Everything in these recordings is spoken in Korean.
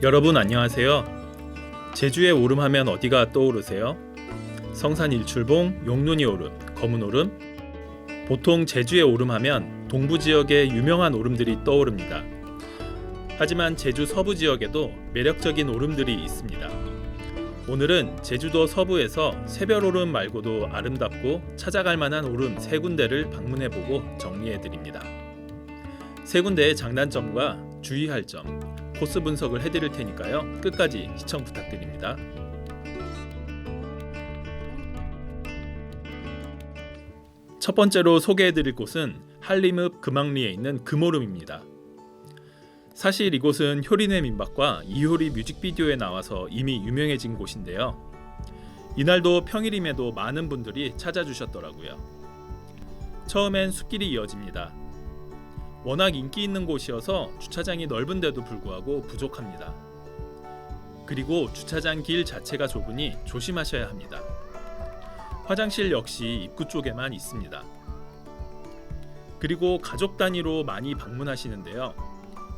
여러분 안녕하세요. 제주의 오름하면 어디가 떠오르세요? 성산 일출봉, 용눈이 오름, 검은 오름? 보통 제주의 오름하면 동부 지역의 유명한 오름들이 떠오릅니다. 하지만 제주 서부 지역에도 매력적인 오름들이 있습니다. 오늘은 제주도 서부에서 새별 오름 말고도 아름답고 찾아갈 만한 오름 3군데를 방문해보고 정리해드립니다. 3군데의 장단점과 주의할 점, 코스 분석을 해드릴 테니까요. 끝까지 시청 부탁드립니다. 첫 번째로 소개해드릴 곳은 한림읍 금왕리에 있는 금오름입니다. 사실 이곳은 효린의 민박과 이효리 뮤직비디오에 나와서 이미 유명해진 곳인데요. 이날도 평일임에도 많은 분들이 찾아주셨더라고요. 처음엔 숲길이 이어집니다. 워낙 인기 있는 곳이어서 주차장이 넓은데도 불구하고 부족합니다. 그리고 주차장 길 자체가 좁으니 조심하셔야 합니다. 화장실 역시 입구 쪽에만 있습니다. 그리고 가족 단위로 많이 방문하시는데요.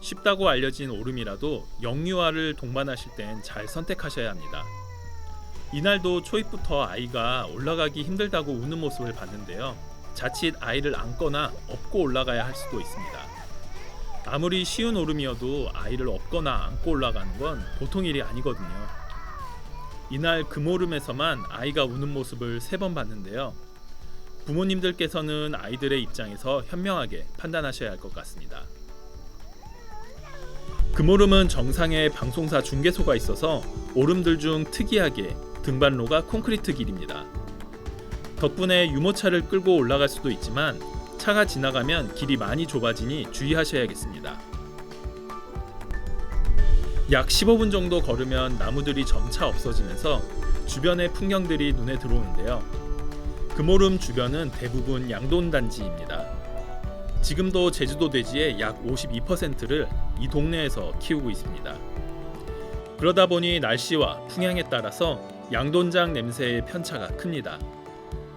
쉽다고 알려진 오름이라도 영유아를 동반하실 땐 잘 선택하셔야 합니다. 이날도 초입부터 아이가 올라가기 힘들다고 우는 모습을 봤는데요. 자칫 아이를 안거나 업고 올라가야 할 수도 있습니다. 아무리 쉬운 오름이어도 아이를 업거나 안고 올라가는 건 보통 일이 아니거든요. 이날 금오름에서만 아이가 우는 모습을 3번 봤는데요. 부모님들께서는 아이들의 입장에서 현명하게 판단하셔야 할 것 같습니다. 금오름은 정상에 방송사 중계소가 있어서 오름들 중 특이하게 등반로가 콘크리트 길입니다. 덕분에 유모차를 끌고 올라갈 수도 있지만 차가 지나가면 길이 많이 좁아지니 주의하셔야겠습니다. 약 15분 정도 걸으면 나무들이 점차 없어지면서 주변의 풍경들이 눈에 들어오는데요. 금오름 주변은 대부분 양돈단지입니다. 지금도 제주도 대지의 약 52%를 이 동네에서 키우고 있습니다. 그러다 보니 날씨와 풍향에 따라서 양돈장 냄새의 편차가 큽니다.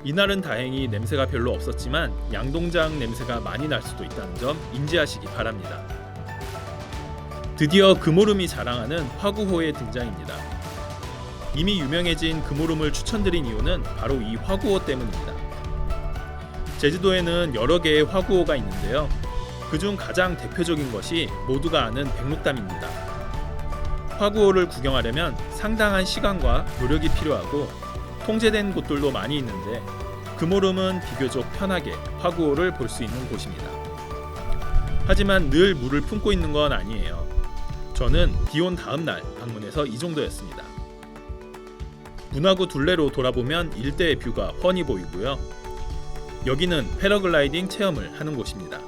이날은 다행히 냄새가 별로 없었지만 양동장 냄새가 많이 날 수도 있다는 점 인지하시기 바랍니다. 드디어 금오름이 자랑하는 화구호의 등장입니다. 이미 유명해진 금오름을 추천드린 이유는 바로 이 화구호 때문입니다. 제주도에는 여러 개의 화구호가 있는데요. 그중 가장 대표적인 것이 모두가 아는 백록담입니다. 화구호를 구경하려면 상당한 시간과 노력이 필요하고 통제된 곳들도 많이 있는데 금오름은 비교적 편하게 화구호를 볼 수 있는 곳입니다. 하지만 늘 물을 품고 있는 건 아니에요. 저는 비온 다음 날 방문해서 이 정도였습니다. 문화구 둘레로 돌아보면 일대의 뷰가 훤히 보이고요. 여기는 패러글라이딩 체험을 하는 곳입니다.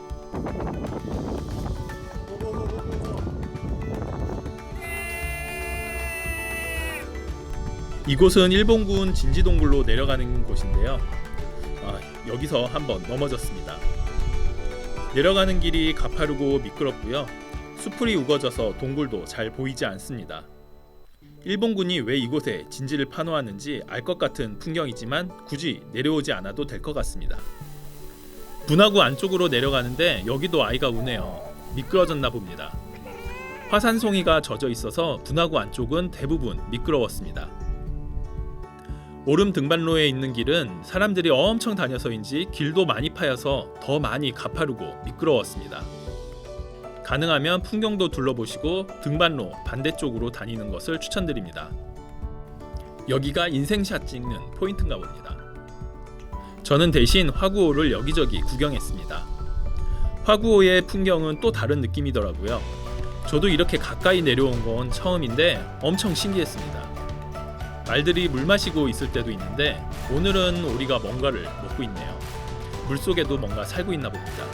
이곳은 일본군 진지동굴로 내려가는 곳인데요. 여기서 한번 넘어졌습니다. 내려가는 길이 가파르고 미끄럽고요. 수풀이 우거져서 동굴도 잘 보이지 않습니다. 일본군이 왜 이곳에 진지를 파놓았는지 알 것 같은 풍경이지만 굳이 내려오지 않아도 될 것 같습니다. 분화구 안쪽으로 내려가는데 여기도 아이가 우네요. 미끄러졌나 봅니다. 화산송이가 젖어 있어서 분화구 안쪽은 대부분 미끄러웠습니다. 오름 등반로에 있는 길은 사람들이 엄청 다녀서인지 길도 많이 파여서 더 많이 가파르고 미끄러웠습니다. 가능하면 풍경도 둘러보시고 등반로 반대쪽으로 다니는 것을 추천드립니다. 여기가 인생샷 찍는 포인트인가 봅니다. 저는 대신 화구호를 여기저기 구경했습니다. 화구호의 풍경은 또 다른 느낌이더라고요. 저도 이렇게 가까이 내려온 건 처음인데 엄청 신기했습니다. 말들이 물 마시고 있을 때도 있는데 오늘은 오리가 뭔가를 먹고 있네요. 물속에도 뭔가 살고 있나 봅니다.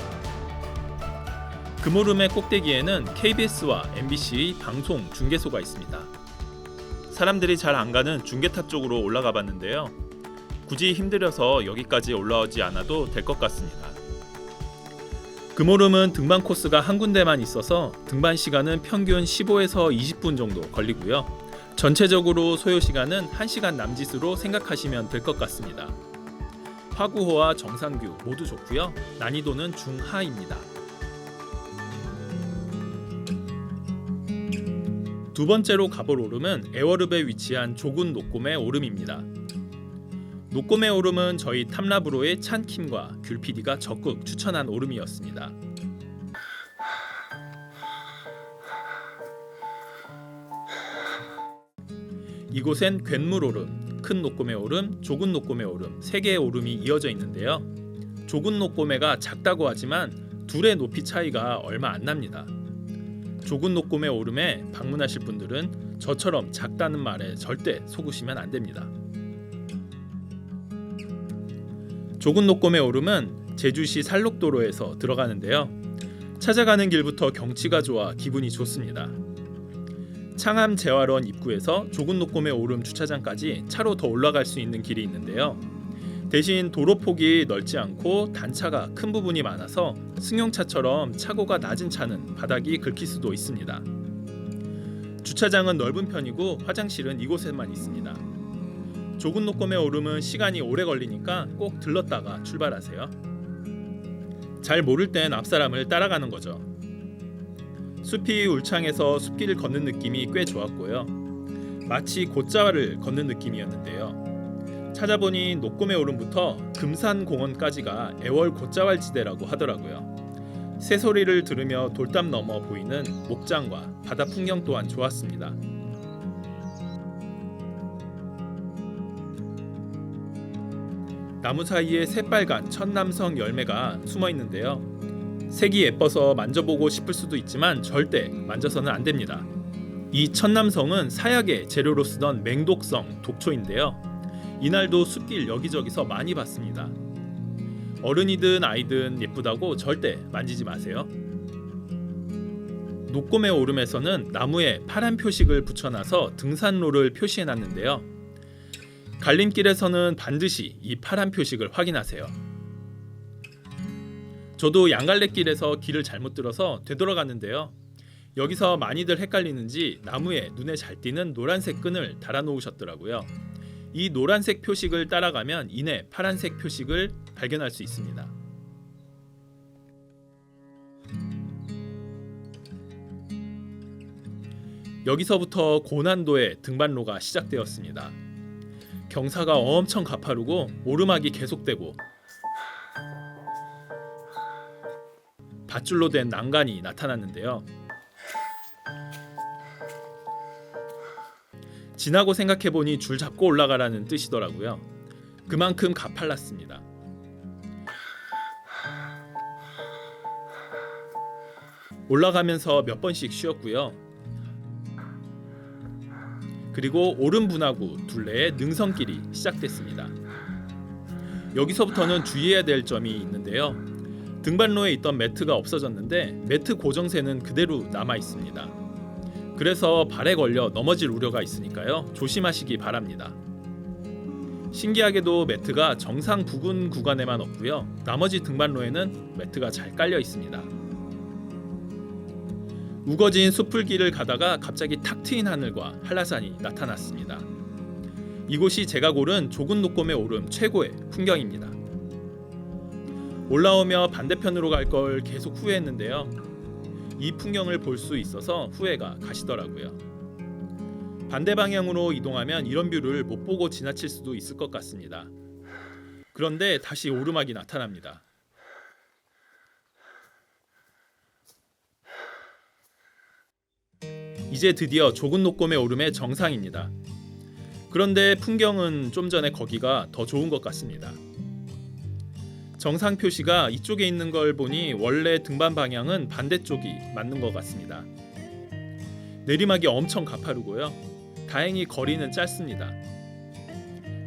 금오름의 꼭대기에는 KBS와 MBC 방송 중계소가 있습니다. 사람들이 잘 안 가는 중계탑 쪽으로 올라가 봤는데요. 굳이 힘들어서 여기까지 올라오지 않아도 될 것 같습니다. 금오름은 등반 코스가 한 군데만 있어서 등반 시간은 평균 15에서 20분 정도 걸리고요. 전체적으로 소요 시간은 1시간 남짓으로 생각하시면 될 것 같습니다. 화구호와 정상규 모두 좋고요. 난이도는 중하입니다. 두 번째로 가볼 오름은 애월읍에 위치한 조군 녹곰의 오름입니다. 녹곰의 오름은 저희 탐라브로의 찬킴과 귤PD가 적극 추천한 오름이었습니다. 이곳엔 괴물 오름, 큰 녹곰의 오름, 조군 녹곰의 오름 3개의 오름이 이어져 있는데요. 조군 녹곰해가 작다고 하지만 둘의 높이 차이가 얼마 안 납니다. 조군 녹곰의 오름에 방문하실 분들은 저처럼 작다는 말에 절대 속으시면 안 됩니다. 조군 녹곰의 오름은 제주시 살록도로에서 들어가는데요. 찾아가는 길부터 경치가 좋아 기분이 좋습니다. 창암 재활원 입구에서 조군 녹곰의 오름 주차장까지 차로 더 올라갈 수 있는 길이 있는데요. 대신 도로폭이 넓지 않고 단차가 큰 부분이 많아서 승용차처럼 차고가 낮은 차는 바닥이 긁힐 수도 있습니다. 주차장은 넓은 편이고 화장실은 이곳에만 있습니다. 조군 녹곰의 오름은 시간이 오래 걸리니까 꼭 들렀다가 출발하세요. 잘 모를 땐 앞사람을 따라가는 거죠. 숲이 울창해서 숲길을 걷는 느낌이 꽤 좋았고요. 마치 곶자왈을 걷는 느낌이었는데요. 찾아보니 녹곰의 오름부터 금산공원까지가 애월 곶자왈 지대라고 하더라고요. 새소리를 들으며 돌담 넘어 보이는 목장과 바다 풍경 또한 좋았습니다. 나무 사이에 새빨간 천남성 열매가 숨어 있는데요. 색이 예뻐서 만져보고 싶을 수도 있지만 절대 만져서는 안 됩니다. 이 천남성은 사약의 재료로 쓰던 맹독성 독초인데요. 이날도 숲길 여기저기서 많이 봤습니다. 어른이든 아이든 예쁘다고 절대 만지지 마세요. 녹곰의 오름에서는 나무에 파란 표식을 붙여놔서 등산로를 표시해놨는데요. 갈림길에서는 반드시 이 파란 표식을 확인하세요. 저도 양갈래길에서 길을 잘못 들어서 되돌아갔는데요. 여기서 많이들 헷갈리는지 나무에 눈에 잘 띄는 노란색 끈을 달아놓으셨더라고요. 이 노란색 표식을 따라가면 이내 파란색 표식을 발견할 수 있습니다. 여기서부터 고난도의 등반로가 시작되었습니다. 경사가 엄청 가파르고 오르막이 계속되고 밧줄로 된 난간이 나타났는데요. 지나고 생각해보니 줄 잡고 올라가라는 뜻이더라고요. 그만큼 가팔랐습니다. 올라가면서 몇 번씩 쉬었고요. 그리고 오름분하구 둘레의 능선길이 시작됐습니다. 여기서부터는 주의해야 될 점이 있는데요. 등반로에 있던 매트가 없어졌는데 매트 고정쇠는 그대로 남아 있습니다. 그래서 발에 걸려 넘어질 우려가 있으니까요. 조심하시기 바랍니다. 신기하게도 매트가 정상 부근 구간에만 없고요. 나머지 등반로에는 매트가 잘 깔려 있습니다. 우거진 숲풀길을 가다가 갑자기 탁 트인 하늘과 한라산이 나타났습니다. 이곳이 제가 고른 조군 녹곰의 오름 최고의 풍경입니다. 올라오며 반대편으로 갈 걸 계속 후회했는데요. 이 풍경을 볼 수 있어서 후회가 가시더라고요. 반대 방향으로 이동하면 이런 뷰를 못 보고 지나칠 수도 있을 것 같습니다. 그런데 다시 오르막이 나타납니다. 이제 드디어 조군 녹곰의 오름의 정상입니다. 그런데 풍경은 좀 전에 거기가 더 좋은 것 같습니다. 정상 표시가 이쪽에 있는 걸 보니 원래 등반 방향은 반대쪽이 맞는 것 같습니다. 내리막이 엄청 가파르고요. 다행히 거리는 짧습니다.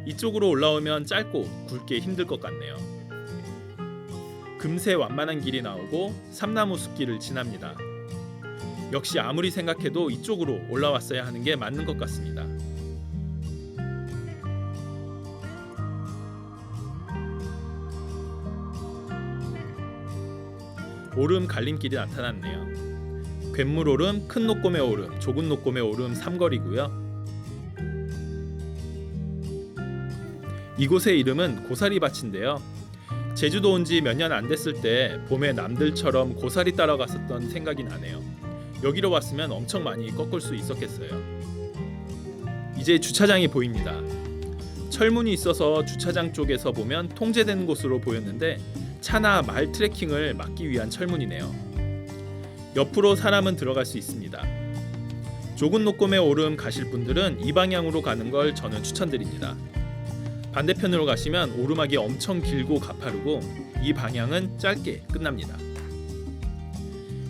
이쪽으로 올라오면 짧고 굵게 힘들 것 같네요. 금세 완만한 길이 나오고 삼나무 숲길을 지납니다. 역시 아무리 생각해도 이쪽으로 올라왔어야 하는 게 맞는 것 같습니다. 오름 갈림길이 나타났네요. 괸물 오름, 큰 노꼬매 오름, 좁은 노꼬매 오름 삼거리고요. 이곳의 이름은 고사리밭인데요. 제주도 온 지 몇 년 안 됐을 때 봄에 남들처럼 고사리 따러 갔었던 생각이 나네요. 여기로 왔으면 엄청 많이 꺾을 수 있었겠어요. 이제 주차장이 보입니다. 철문이 있어서 주차장 쪽에서 보면 통제되는 곳으로 보였는데 차나 말 트래킹을 막기 위한 철문이네요. 옆으로 사람은 들어갈 수 있습니다. 좁은 노꼬매 오름 가실 분들은 이 방향으로 가는 걸 저는 추천드립니다. 반대편으로 가시면 오르막이 엄청 길고 가파르고 이 방향은 짧게 끝납니다.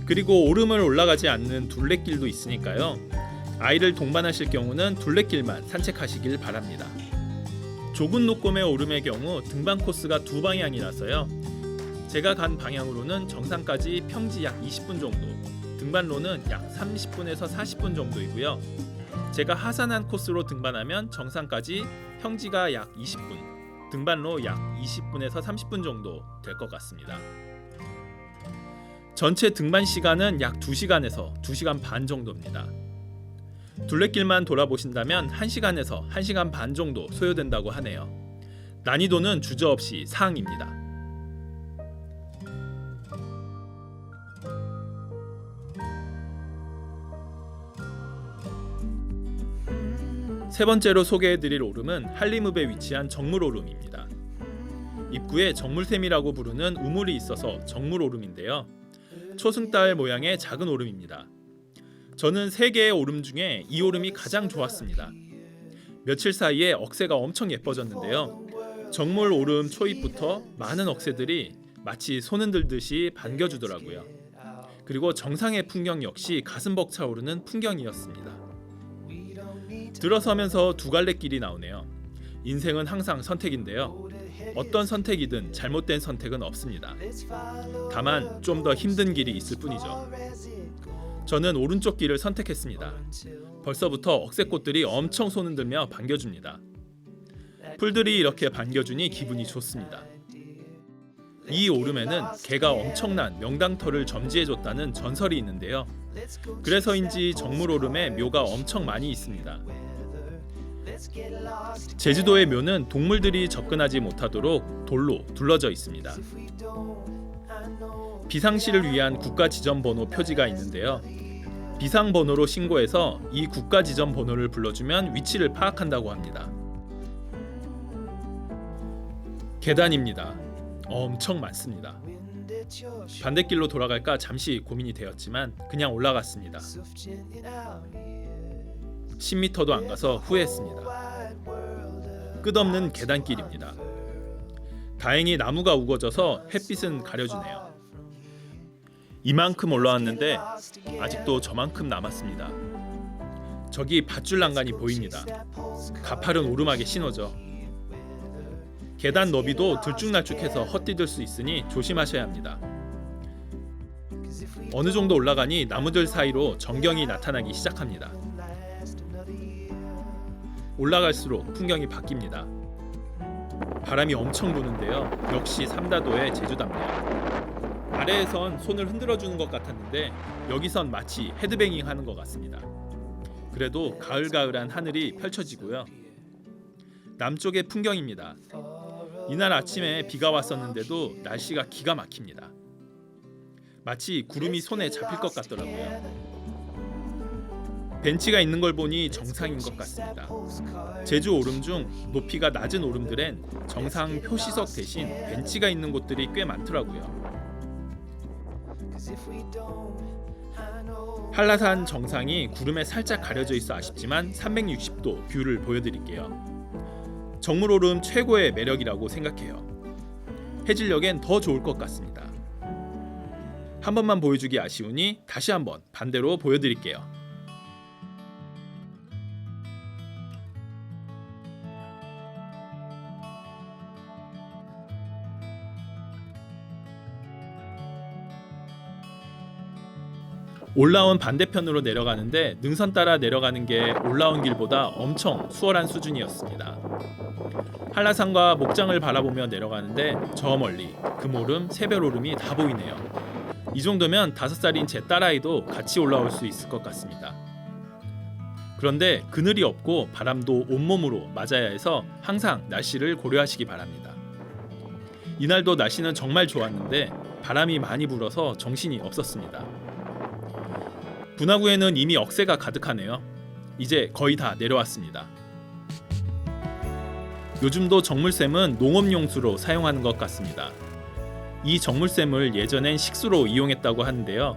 그리고 오름을 올라가지 않는 둘레길도 있으니까요. 아이를 동반하실 경우는 둘레길만 산책하시길 바랍니다. 좁은 노꼬매 오름의 경우 등반 코스가 두 방향이라서요. 제가 간 방향으로는 정상까지 평지 약 20분 정도, 등반로는 약 30분에서 40분 정도이고요. 제가 하산한 코스로 등반하면 정상까지 평지가 약 20분, 등반로 약 20분에서 30분 정도 될 것 같습니다. 전체 등반 시간은 약 2시간에서 2시간 반 정도입니다. 둘레길만 돌아보신다면 1시간에서 1시간 반 정도 소요된다고 하네요. 난이도는 주저없이 4항입니다. 세 번째로 소개해드릴 오름은 한림읍에 위치한 정물오름입니다. 입구에 정물샘이라고 부르는 우물이 있어서 정물오름인데요. 초승달 모양의 작은 오름입니다. 저는 3개의 오름 중에 이 오름이 가장 좋았습니다. 며칠 사이에 억새가 엄청 예뻐졌는데요. 정물오름 초입부터 많은 억새들이 마치 손 흔들듯이 반겨주더라고요. 그리고 정상의 풍경 역시 가슴 벅차오르는 풍경이었습니다. 들어서면서 두 갈래 길이 나오네요. 인생은 항상 선택인데요. 어떤 선택이든 잘못된 선택은 없습니다. 다만 좀 더 힘든 길이 있을 뿐이죠. 저는 오른쪽 길을 선택했습니다. 벌써부터 억새꽃들이 엄청 손흔들며 반겨줍니다. 풀들이 이렇게 반겨주니 기분이 좋습니다. 이 오름에는 개가 엄청난 명당터를 점지해줬다는 전설이 있는데요. 그래서인지 정물오름에 묘가 엄청 많이 있습니다. 제주도의 묘는 동물들이 접근하지 못하도록 돌로 둘러져 있습니다. 비상시를 위한 국가지점번호 표지가 있는데요. 비상번호로 신고해서 이 국가지점번호를 불러주면 위치를 파악한다고 합니다. 계단입니다. 엄청 많습니다. 반대길로 돌아갈까 잠시 고민이 되었지만 그냥 올라갔습니다. 10m도 안 가서 후회했습니다. 끝없는 계단길입니다. 다행히 나무가 우거져서 햇빛은 가려주네요. 이만큼 올라왔는데 아직도 저만큼 남았습니다. 저기 밧줄 난간이 보입니다. 가파른 오르막의 신호죠. 계단 너비도 들쭉날쭉해서 헛디딜 수 있으니 조심하셔야 합니다. 어느 정도 올라가니 나무들 사이로 전경이 나타나기 시작합니다. 올라갈수록 풍경이 바뀝니다. 바람이 엄청 부는데요. 역시 삼다도의 제주답네요. 아래에선 손을 흔들어주는 것 같았는데 여기선 마치 헤드뱅잉 하는 것 같습니다. 그래도 가을가을한 하늘이 펼쳐지고요. 남쪽의 풍경입니다. 이날 아침에 비가 왔었는데도 날씨가 기가 막힙니다. 마치 구름이 손에 잡힐 것 같더라고요. 벤치가 있는 걸 보니 정상인 것 같습니다. 제주 오름 중 높이가 낮은 오름들엔 정상 표시석 대신 벤치가 있는 곳들이 꽤 많더라고요. 한라산 정상이 구름에 살짝 가려져 있어 아쉽지만 360도 뷰를 보여드릴게요. 정물오름 최고의 매력이라고 생각해요. 해질녘엔 더 좋을 것 같습니다. 한 번만 보여주기 아쉬우니 다시 한번 반대로 보여드릴게요. 올라온 반대편으로 내려가는데 능선 따라 내려가는 게 올라온 길보다 엄청 수월한 수준이었습니다. 한라산과 목장을 바라보며 내려가는데 저 멀리 금오름, 새별오름이 다 보이네요. 이 정도면 5살인 제 딸아이도 같이 올라올 수 있을 것 같습니다. 그런데 그늘이 없고 바람도 온몸으로 맞아야 해서 항상 날씨를 고려하시기 바랍니다. 이날도 날씨는 정말 좋았는데 바람이 많이 불어서 정신이 없었습니다. 분화구에는 이미 억새가 가득하네요. 이제 거의 다 내려왔습니다. 요즘도 정물샘은 농업용수로 사용하는 것 같습니다. 이 정물샘을 예전엔 식수로 이용했다고 하는데요.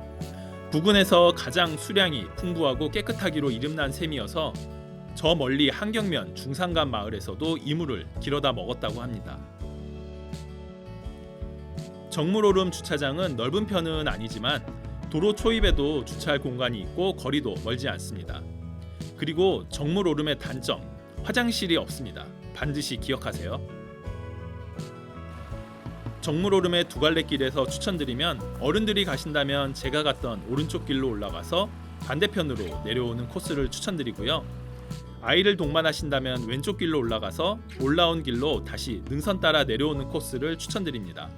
부근에서 가장 수량이 풍부하고 깨끗하기로 이름난 샘이어서 저 멀리 한경면 중산간 마을에서도 이 물을 길어다 먹었다고 합니다. 정물오름 주차장은 넓은 편은 아니지만 도로 초입에도 주차할 공간이 있고 거리도 멀지 않습니다. 그리고 정물오름의 단점, 화장실이 없습니다. 반드시 기억하세요. 정물오름의 두 갈래 길에서 추천드리면 어른들이 가신다면 제가 갔던 오른쪽 길로 올라가서 반대편으로 내려오는 코스를 추천드리고요. 아이를 동반하신다면 왼쪽 길로 올라가서 올라온 길로 다시 능선 따라 내려오는 코스를 추천드립니다.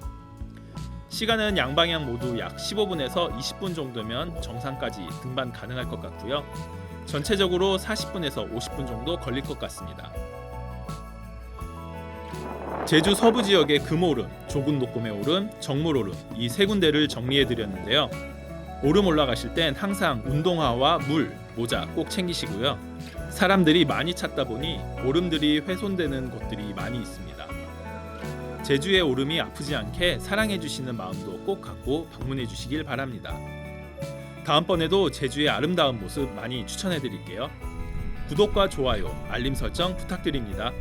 시간은 양방향 모두 약 15분에서 20분 정도면 정상까지 등반 가능할 것 같고요. 전체적으로 40분에서 50분 정도 걸릴 것 같습니다. 제주 서부 지역의 금오름, 조금독금의 오름, 정물오름 이 세 군데를 정리해 드렸는데요. 오름 올라가실 땐 항상 운동화와 물, 모자 꼭 챙기시고요. 사람들이 많이 찾다 보니 오름들이 훼손되는 곳들이 많이 있습니다. 제주의 오름이 아프지 않게 사랑해 주시는 마음도 꼭 갖고 방문해 주시길 바랍니다. 다음번에도 제주의 아름다운 모습 많이 추천해 드릴게요. 구독과 좋아요, 알림 설정 부탁드립니다.